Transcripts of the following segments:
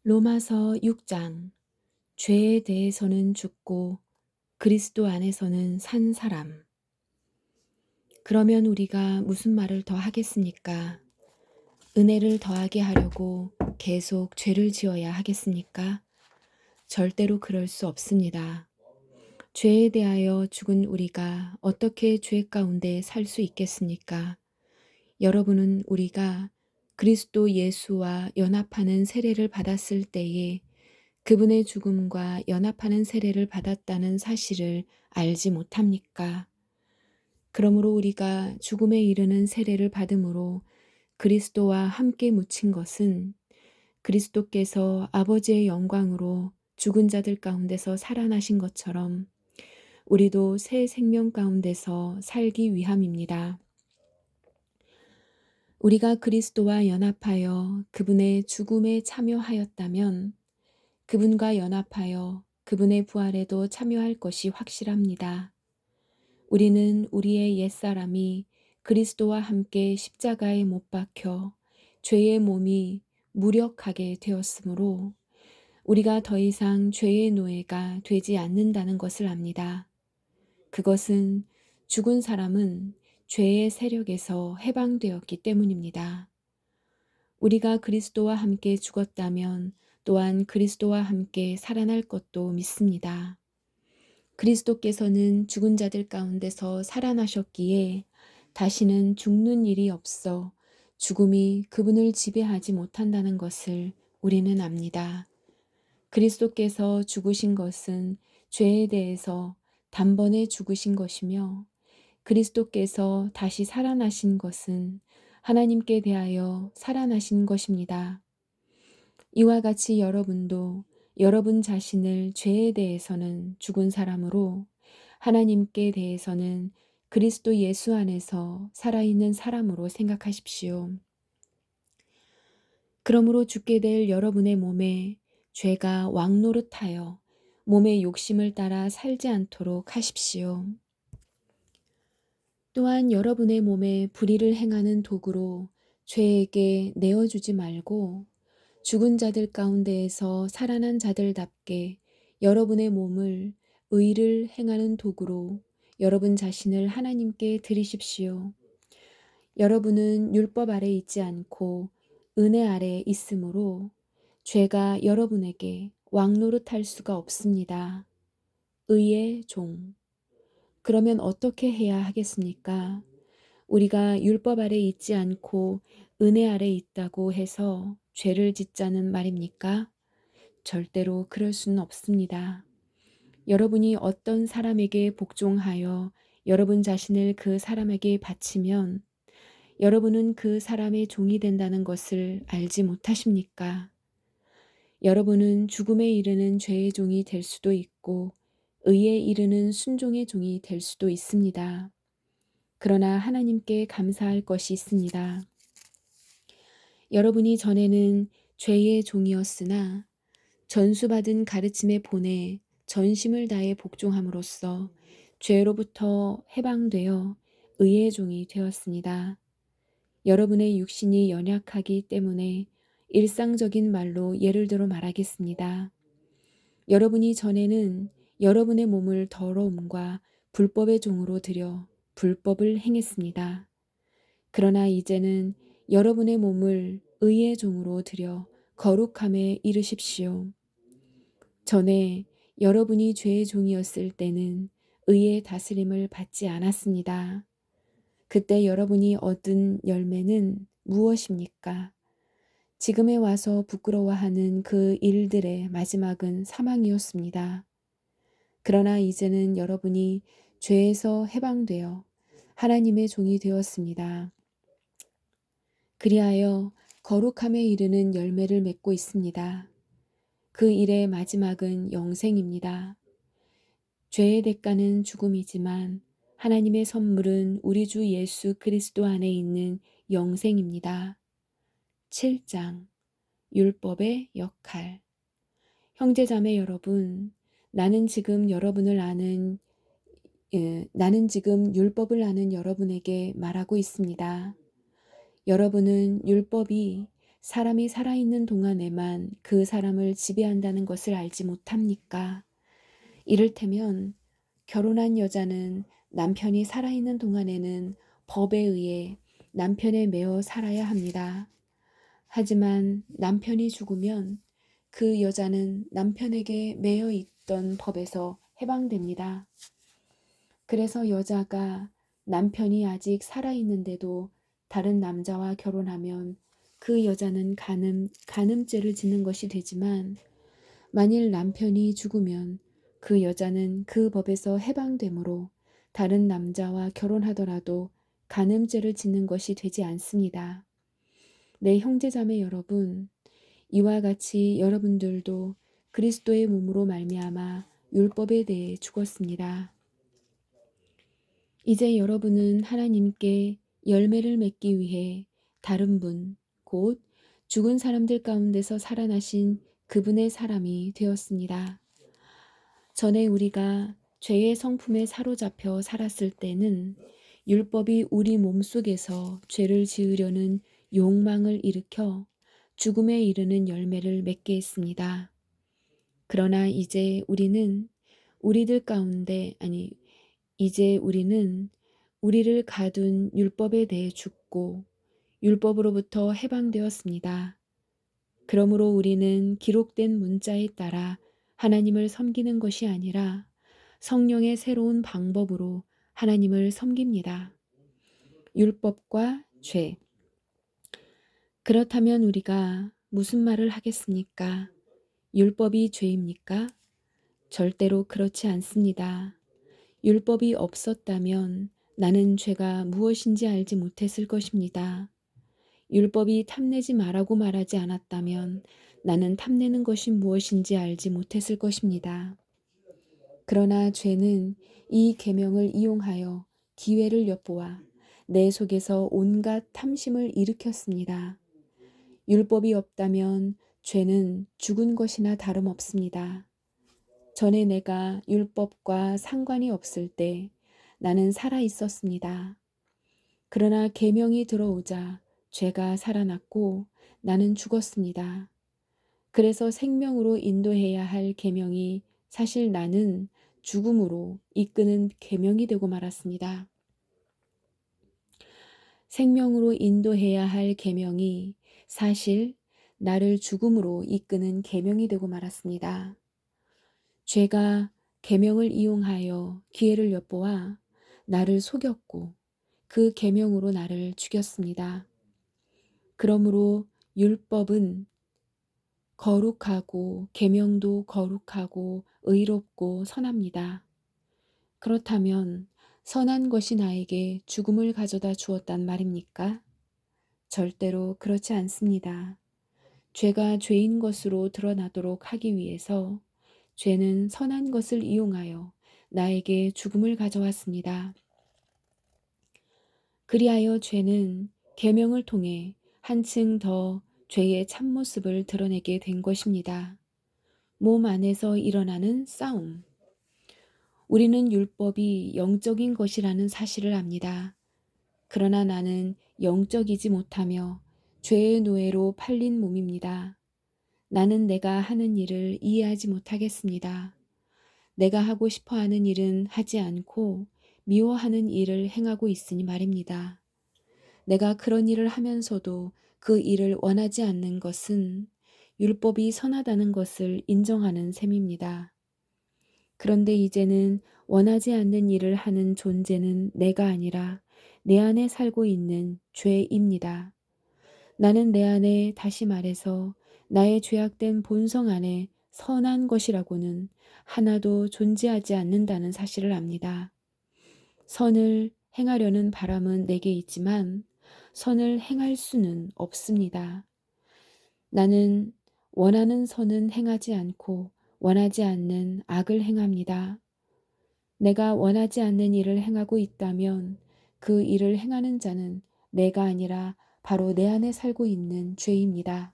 로마서 6장. 죄에 대해서는 죽고 그리스도 안에서는 산 사람. 그러면 우리가 무슨 말을 더 하겠습니까? 은혜를 더하게 하려고 계속 죄를 지어야 하겠습니까? 절대로 그럴 수 없습니다. 죄에 대하여 죽은 우리가 어떻게 죄 가운데 살 수 있겠습니까? 여러분은 우리가 그리스도 예수와 연합하는 세례를 받았을 때에 그분의 죽음과 연합하는 세례를 받았다는 사실을 알지 못합니까? 그러므로 우리가 죽음에 이르는 세례를 받음으로 그리스도와 함께 묻힌 것은 그리스도께서 아버지의 영광으로 죽은 자들 가운데서 살아나신 것처럼 우리도 새 생명 가운데서 살기 위함입니다. 우리가 그리스도와 연합하여 그분의 죽음에 참여하였다면 그분과 연합하여 그분의 부활에도 참여할 것이 확실합니다. 우리는 우리의 옛사람이 그리스도와 함께 십자가에 못 박혀 죄의 몸이 무력하게 되었으므로 우리가 더 이상 죄의 노예가 되지 않는다는 것을 압니다. 그것은 죽은 사람은 죄의 세력에서 해방되었기 때문입니다. 우리가 그리스도와 함께 죽었다면 또한 그리스도와 함께 살아날 것도 믿습니다. 그리스도께서는 죽은 자들 가운데서 살아나셨기에 다시는 죽는 일이 없어 죽음이 그분을 지배하지 못한다는 것을 우리는 압니다. 그리스도께서 죽으신 것은 죄에 대해서 단번에 죽으신 것이며 그리스도께서 다시 살아나신 것은 하나님께 대하여 살아나신 것입니다. 이와 같이 여러분도 여러분 자신을 죄에 대해서는 죽은 사람으로 하나님께 대해서는 그리스도 예수 안에서 살아있는 사람으로 생각하십시오. 그러므로 죽게 될 여러분의 몸에 죄가 왕노릇하여 몸의 욕심을 따라 살지 않도록 하십시오. 또한 여러분의 몸에 불의를 행하는 도구로 죄에게 내어주지 말고 죽은 자들 가운데에서 살아난 자들답게 여러분의 몸을 의를 행하는 도구로 여러분 자신을 하나님께 드리십시오. 여러분은 율법 아래 있지 않고 은혜 아래 있으므로 죄가 여러분에게 왕노릇할 수가 없습니다. 의의 종. 그러면 어떻게 해야 하겠습니까? 우리가 율법 아래 있지 않고 은혜 아래 있다고 해서 죄를 짓자는 말입니까? 절대로 그럴 수는 없습니다. 여러분이 어떤 사람에게 복종하여 여러분 자신을 그 사람에게 바치면 여러분은 그 사람의 종이 된다는 것을 알지 못하십니까? 여러분은 죽음에 이르는 죄의 종이 될 수도 있고 의에 이르는 순종의 종이 될 수도 있습니다. 그러나 하나님께 감사할 것이 있습니다. 여러분이 전에는 죄의 종이었으나 전수받은 가르침에 본에 전심을 다해 복종함으로써 죄로부터 해방되어 의의 종이 되었습니다. 여러분의 육신이 연약하기 때문에 일상적인 말로 예를 들어 말하겠습니다. 여러분이 전에는 여러분의 몸을 더러움과 불법의 종으로 들여 불법을 행했습니다. 그러나 이제는 여러분의 몸을 의의 종으로 들여 거룩함에 이르십시오. 전에 여러분이 죄의 종이었을 때는 의의 다스림을 받지 않았습니다. 그때 여러분이 얻은 열매는 무엇입니까? 지금에 와서 부끄러워하는 그 일들의 마지막은 사망이었습니다. 그러나 이제는 여러분이 죄에서 해방되어 하나님의 종이 되었습니다. 그리하여 거룩함에 이르는 열매를 맺고 있습니다. 그 일의 마지막은 영생입니다. 죄의 대가는 죽음이지만 하나님의 선물은 우리 주 예수 그리스도 안에 있는 영생입니다. 7장 율법의 역할. 형제자매 여러분, 나는 지금 율법을 아는 여러분에게 말하고 있습니다. 여러분은 율법이 사람이 살아있는 동안에만 그 사람을 지배한다는 것을 알지 못합니까? 이를테면 결혼한 여자는 남편이 살아있는 동안에는 법에 의해 남편에 매어 살아야 합니다. 하지만 남편이 죽으면 그 여자는 남편에게 매여 있던 법에서 해방됩니다. 그래서 여자가 남편이 아직 살아있는데도 다른 남자와 결혼하면 그 여자는 간음죄를 짓는 것이 되지만, 만일 남편이 죽으면 그 여자는 그 법에서 해방되므로 다른 남자와 결혼하더라도 간음죄를 짓는 것이 되지 않습니다. 내 형제자매 여러분, 이와 같이 여러분들도 그리스도의 몸으로 말미암아 율법에 대해 죽었습니다. 이제 여러분은 하나님께 열매를 맺기 위해 다른 분, 곧 죽은 사람들 가운데서 살아나신 그분의 사람이 되었습니다. 전에 우리가 죄의 성품에 사로잡혀 살았을 때는 율법이 우리 몸속에서 죄를 지으려는 욕망을 일으켜 죽음에 이르는 열매를 맺게 했습니다. 그러나 이제 우리는 우리를 가둔 율법에 대해 죽고 율법으로부터 해방되었습니다. 그러므로 우리는 기록된 문자에 따라 하나님을 섬기는 것이 아니라 성령의 새로운 방법으로 하나님을 섬깁니다. 율법과 죄. 그렇다면 우리가 무슨 말을 하겠습니까? 율법이 죄입니까? 절대로 그렇지 않습니다. 율법이 없었다면 나는 죄가 무엇인지 알지 못했을 것입니다. 율법이 탐내지 말라고 말하지 않았다면 나는 탐내는 것이 무엇인지 알지 못했을 것입니다. 그러나 죄는 이 계명을 이용하여 기회를 엿보아 내 속에서 온갖 탐심을 일으켰습니다. 율법이 없다면 죄는 죽은 것이나 다름없습니다. 전에 내가 율법과 상관이 없을 때 나는 살아 있었습니다. 그러나 계명이 들어오자 죄가 살아났고 나는 죽었습니다. 그래서 생명으로 인도해야 할 계명이 사실 나는 죽음으로 이끄는 계명이 되고 말았습니다. 생명으로 인도해야 할 계명이 사실 나를 죽음으로 이끄는 계명이 되고 말았습니다. 죄가 계명을 이용하여 기회를 엿보아 나를 속였고 그 계명으로 나를 죽였습니다. 그러므로 율법은 거룩하고 계명도 거룩하고 의롭고 선합니다. 그렇다면 선한 것이 나에게 죽음을 가져다 주었단 말입니까? 절대로 그렇지 않습니다. 죄가 죄인 것으로 드러나도록 하기 위해서 죄는 선한 것을 이용하여 나에게 죽음을 가져왔습니다. 그리하여 죄는 계명을 통해 한층 더 죄의 참모습을 드러내게 된 것입니다. 몸 안에서 일어나는 싸움. 우리는 율법이 영적인 것이라는 사실을 압니다. 그러나 나는 영적이지 못하며 죄의 노예로 팔린 몸입니다. 나는 내가 하는 일을 이해하지 못하겠습니다. 내가 하고 싶어 하는 일은 하지 않고 미워하는 일을 행하고 있으니 말입니다. 내가 그런 일을 하면서도 그 일을 원하지 않는 것은 율법이 선하다는 것을 인정하는 셈입니다. 그런데 이제는 원하지 않는 일을 하는 존재는 내가 아니라 내 안에 살고 있는 죄입니다. 나는 내 안에, 다시 말해서 나의 죄악된 본성 안에 선한 것이라고는 하나도 존재하지 않는다는 사실을 압니다. 선을 행하려는 바람은 내게 있지만 선을 행할 수는 없습니다. 나는 원하는 선은 행하지 않고 원하지 않는 악을 행합니다. 내가 원하지 않는 일을 행하고 있다면 그 일을 행하는 자는 내가 아니라 바로 내 안에 살고 있는 죄입니다.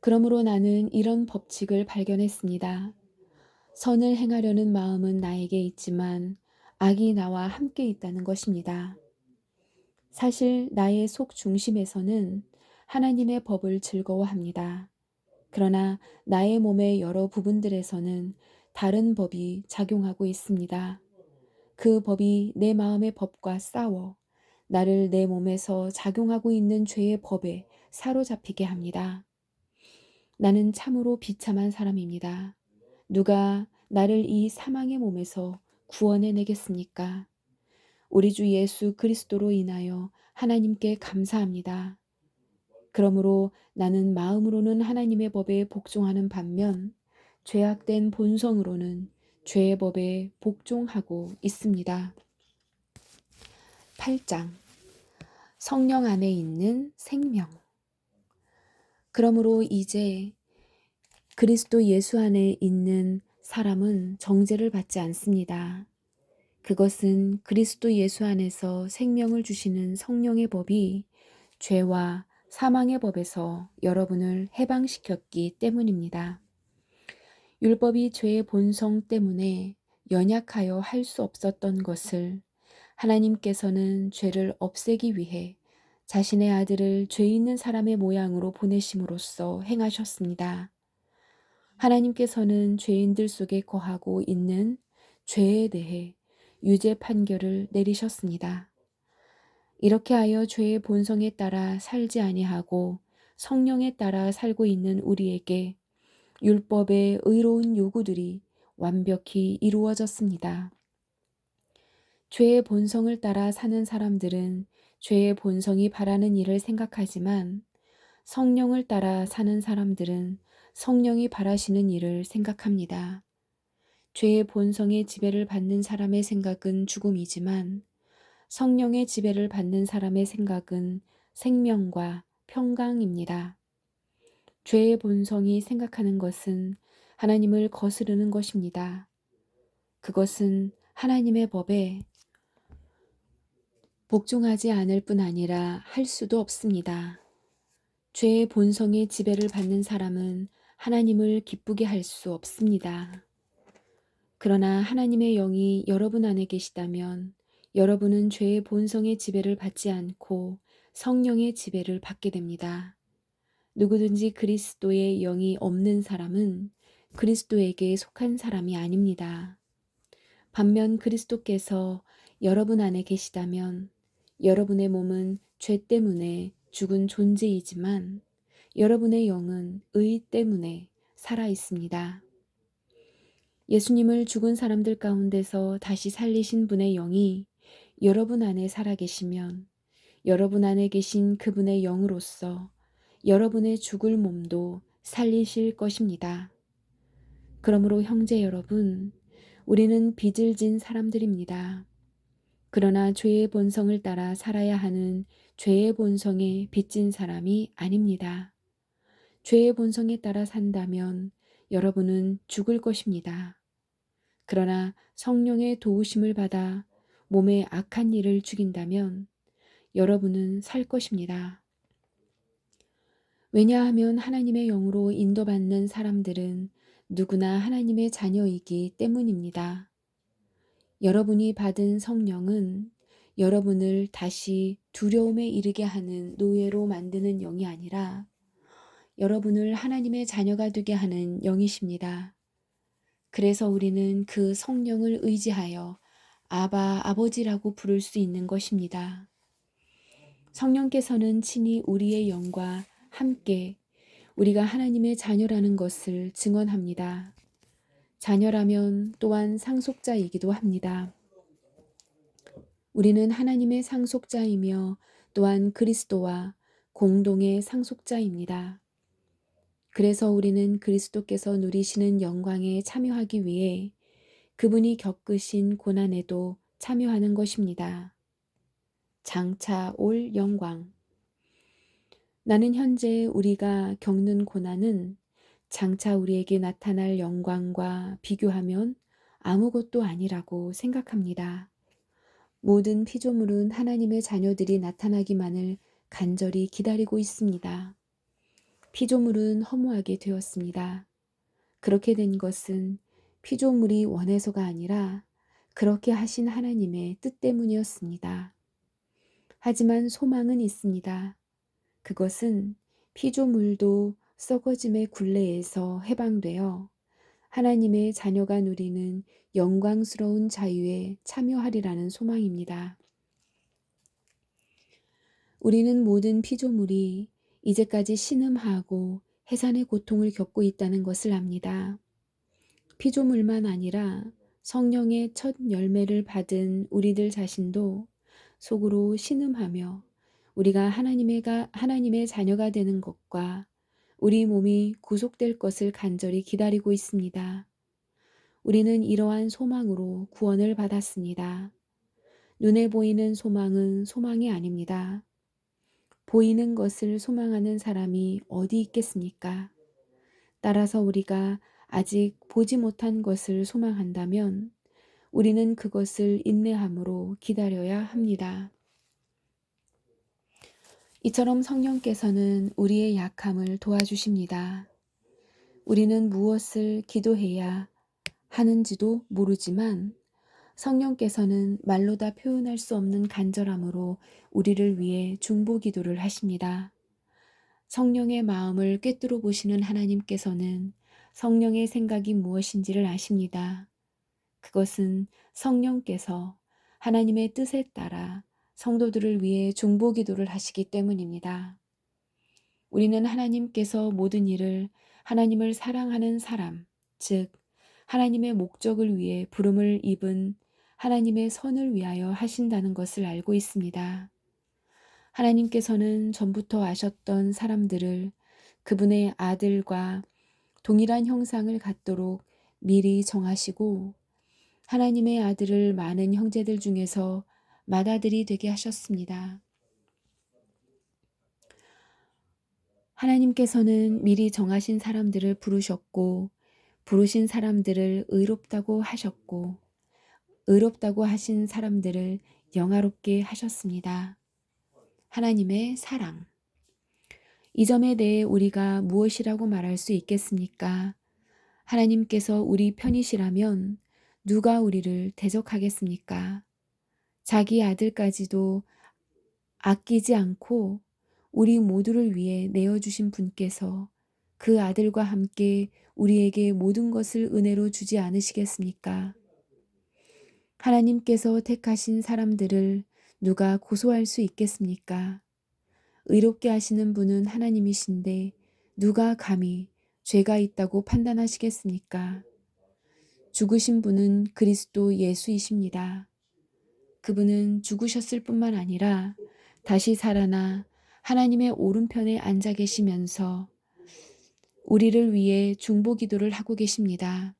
그러므로 나는 이런 법칙을 발견했습니다. 선을 행하려는 마음은 나에게 있지만 악이 나와 함께 있다는 것입니다. 사실 나의 속 중심에서는 하나님의 법을 즐거워합니다. 그러나 나의 몸의 여러 부분들에서는 다른 법이 작용하고 있습니다. 그 법이 내 마음의 법과 싸워 나를 내 몸에서 작용하고 있는 죄의 법에 사로잡히게 합니다. 나는 참으로 비참한 사람입니다. 누가 나를 이 사망의 몸에서 구원해 내겠습니까? 우리 주 예수 그리스도로 인하여 하나님께 감사합니다. 그러므로 나는 마음으로는 하나님의 법에 복종하는 반면 죄악된 본성으로는 죄의 법에 복종하고 있습니다. 8장 성령 안에 있는 생명. 그러므로 이제 그리스도 예수 안에 있는 사람은 정죄를 받지 않습니다. 그것은 그리스도 예수 안에서 생명을 주시는 성령의 법이 죄와 사망의 법에서 여러분을 해방시켰기 때문입니다. 율법이 죄의 본성 때문에 연약하여 할 수 없었던 것을 하나님께서는 죄를 없애기 위해 자신의 아들을 죄 있는 사람의 모양으로 보내심으로써 행하셨습니다. 하나님께서는 죄인들 속에 거하고 있는 죄에 대해 유죄 판결을 내리셨습니다. 이렇게 하여 죄의 본성에 따라 살지 아니하고 성령에 따라 살고 있는 우리에게 율법의 의로운 요구들이 완벽히 이루어졌습니다. 죄의 본성을 따라 사는 사람들은 죄의 본성이 바라는 일을 생각하지만 성령을 따라 사는 사람들은 성령이 바라시는 일을 생각합니다. 죄의 본성의 지배를 받는 사람의 생각은 죽음이지만 성령의 지배를 받는 사람의 생각은 생명과 평강입니다. 죄의 본성이 생각하는 것은 하나님을 거스르는 것입니다. 그것은 하나님의 법에 복종하지 않을 뿐 아니라 할 수도 없습니다. 죄의 본성의 지배를 받는 사람은 하나님을 기쁘게 할 수 없습니다. 그러나 하나님의 영이 여러분 안에 계시다면 여러분은 죄의 본성의 지배를 받지 않고 성령의 지배를 받게 됩니다. 누구든지 그리스도의 영이 없는 사람은 그리스도에게 속한 사람이 아닙니다. 반면 그리스도께서 여러분 안에 계시다면 여러분의 몸은 죄 때문에 죽은 존재이지만 여러분의 영은 의 때문에 살아 있습니다. 예수님을 죽은 사람들 가운데서 다시 살리신 분의 영이 여러분 안에 살아 계시면 여러분 안에 계신 그분의 영으로서 여러분의 죽을 몸도 살리실 것입니다. 그러므로 형제 여러분, 우리는 빚을 진 사람들입니다. 그러나 죄의 본성을 따라 살아야 하는 죄의 본성에 빚진 사람이 아닙니다. 죄의 본성에 따라 산다면 여러분은 죽을 것입니다. 그러나 성령의 도우심을 받아 몸의 악한 일을 죽인다면 여러분은 살 것입니다. 왜냐하면 하나님의 영으로 인도받는 사람들은 누구나 하나님의 자녀이기 때문입니다. 여러분이 받은 성령은 여러분을 다시 두려움에 이르게 하는 노예로 만드는 영이 아니라 여러분을 하나님의 자녀가 되게 하는 영이십니다. 그래서 우리는 그 성령을 의지하여 아바, 아버지라고 부를 수 있는 것입니다. 성령께서는 친히 우리의 영과 함께 우리가 하나님의 자녀라는 것을 증언합니다. 자녀라면 또한 상속자이기도 합니다. 우리는 하나님의 상속자이며 또한 그리스도와 공동의 상속자입니다. 그래서 우리는 그리스도께서 누리시는 영광에 참여하기 위해 그분이 겪으신 고난에도 참여하는 것입니다. 장차 올 영광. 나는 현재 우리가 겪는 고난은 장차 우리에게 나타날 영광과 비교하면 아무것도 아니라고 생각합니다. 모든 피조물은 하나님의 자녀들이 나타나기만을 간절히 기다리고 있습니다. 피조물은 허무하게 되었습니다. 그렇게 된 것은 피조물이 원해서가 아니라 그렇게 하신 하나님의 뜻 때문이었습니다. 하지만 소망은 있습니다. 그것은 피조물도 썩어짐의 굴레에서 해방되어 하나님의 자녀가 누리는 영광스러운 자유에 참여하리라는 소망입니다. 우리는 모든 피조물이 이제까지 신음하고 해산의 고통을 겪고 있다는 것을 압니다. 피조물만 아니라 성령의 첫 열매를 받은 우리들 자신도 속으로 신음하며 우리가 하나님의 자녀가 되는 것과 우리 몸이 구속될 것을 간절히 기다리고 있습니다. 우리는 이러한 소망으로 구원을 받았습니다. 눈에 보이는 소망은 소망이 아닙니다. 보이는 것을 소망하는 사람이 어디 있겠습니까? 따라서 우리가 아직 보지 못한 것을 소망한다면 우리는 그것을 인내함으로 기다려야 합니다. 이처럼 성령께서는 우리의 약함을 도와주십니다. 우리는 무엇을 기도해야 하는지도 모르지만 성령께서는 말로 다 표현할 수 없는 간절함으로 우리를 위해 중보 기도를 하십니다. 성령의 마음을 꿰뚫어 보시는 하나님께서는 성령의 생각이 무엇인지를 아십니다. 그것은 성령께서 하나님의 뜻에 따라 성도들을 위해 중보 기도를 하시기 때문입니다. 우리는 하나님께서 모든 일을 하나님을 사랑하는 사람, 즉 하나님의 목적을 위해 부름을 입은 하나님의 선을 위하여 하신다는 것을 알고 있습니다. 하나님께서는 전부터 아셨던 사람들을 그분의 아들과 동일한 형상을 갖도록 미리 정하시고 하나님의 아들을 많은 형제들 중에서 맏아들이 되게 하셨습니다. 하나님께서는 미리 정하신 사람들을 부르셨고 부르신 사람들을 의롭다고 하셨고 의롭다고 하신 사람들을 영화롭게 하셨습니다. 하나님의 사랑. 이 점에 대해 우리가 무엇이라고 말할 수 있겠습니까? 하나님께서 우리 편이시라면 누가 우리를 대적하겠습니까? 자기 아들까지도 아끼지 않고 우리 모두를 위해 내어주신 분께서 그 아들과 함께 우리에게 모든 것을 은혜로 주지 않으시겠습니까? 하나님께서 택하신 사람들을 누가 고소할 수 있겠습니까? 의롭게 하시는 분은 하나님이신데 누가 감히 죄가 있다고 판단하시겠습니까? 죽으신 분은 그리스도 예수이십니다. 그분은 죽으셨을 뿐만 아니라 다시 살아나 하나님의 오른편에 앉아 계시면서 우리를 위해 중보 기도를 하고 계십니다.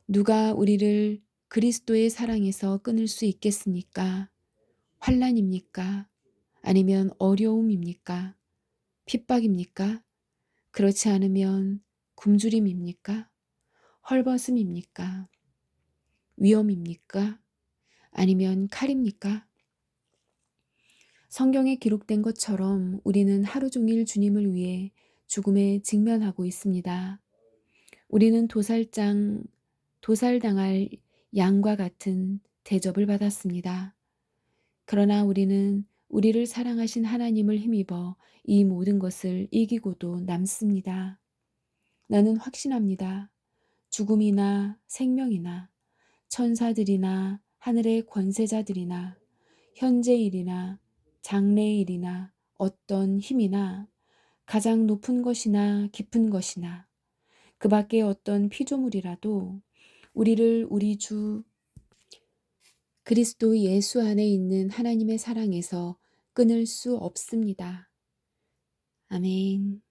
누가 우리를 그리스도의 사랑에서 끊을 수 있겠습니까? 환난입니까? 아니면 어려움입니까? 핍박입니까? 그렇지 않으면 굶주림입니까? 헐벗음입니까? 위험입니까? 아니면 칼입니까? 성경에 기록된 것처럼 우리는 하루 종일 주님을 위해 죽음에 직면하고 있습니다. 우리는 도살당할 양과 같은 대접을 받았습니다. 그러나 우리는 우리를 사랑하신 하나님을 힘입어 이 모든 것을 이기고도 남습니다. 나는 확신합니다. 죽음이나 생명이나 천사들이나 하늘의 권세자들이나 현재일이나 장래일이나 어떤 힘이나 가장 높은 것이나 깊은 것이나 그 밖에 어떤 피조물이라도 우리를 우리 주 그리스도 예수 안에 있는 하나님의 사랑에서 끊을 수 없습니다. 아멘.